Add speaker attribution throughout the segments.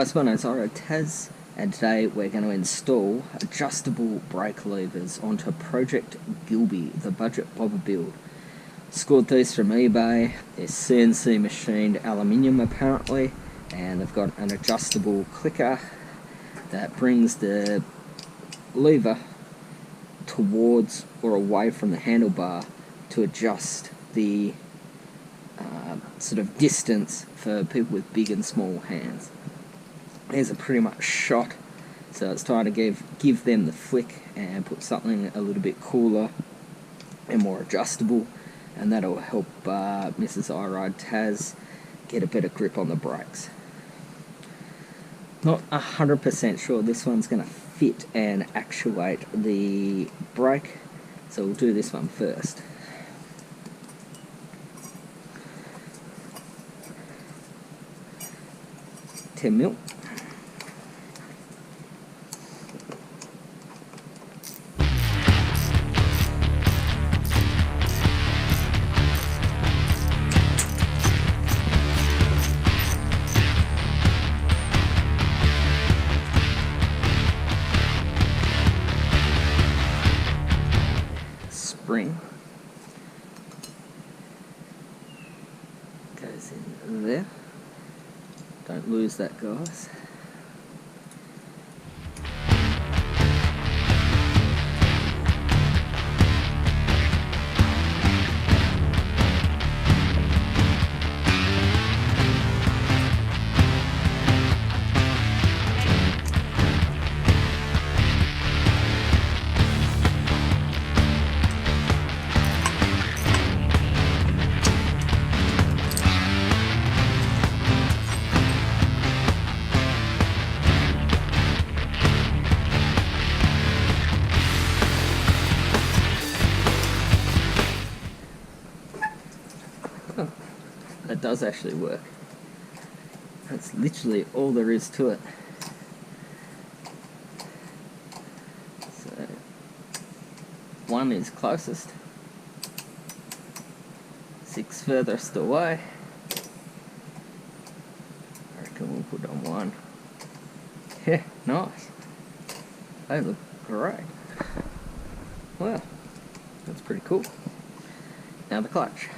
Speaker 1: guys, my name's Taz, and today we're going to install adjustable brake levers onto Project Gilby, the budget bobber build. Scored these from eBay. They're CNC machined aluminium apparently, and they've got an adjustable clicker that brings the lever towards or away from the handlebar to adjust the sort of distance for people with big and small hands. There's a pretty much shot, so it's time to give them the flick and put something a little bit cooler and more adjustable, and that'll help Mrs. Taz get a better grip on the brakes. Not 100% sure this one's going to fit and actuate the brake, so we'll do this one first. $10 spring goes in there. Don't lose that, guys. That does actually work. That's literally all there is to it. So, one is closest, 6 furthest away. I reckon we'll put on 1. Yeah, nice. They look great. Wow, that's pretty cool. Now the clutch.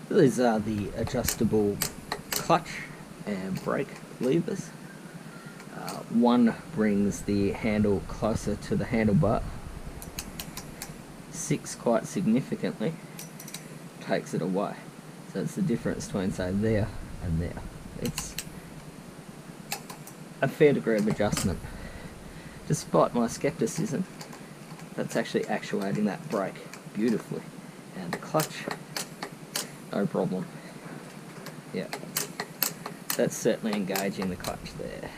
Speaker 1: These are the adjustable clutch and brake levers. One brings the handle closer to the handlebar. 6 quite significantly takes it away. So it's the difference between, say, there and there. It's a fair degree of adjustment. Despite my skepticism, that's actually actuating that brake beautifully. And the clutch, no problem. Yeah, that's certainly engaging the clutch there.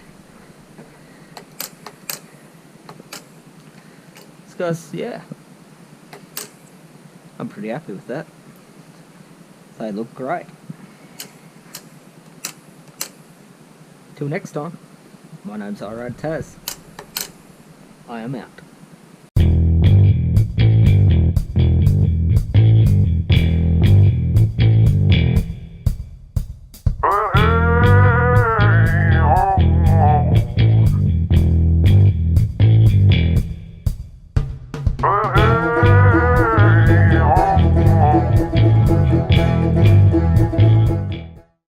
Speaker 1: So guys, yeah, I'm pretty happy with that. They look great. Till next time, my name's Irad Taz. I am out.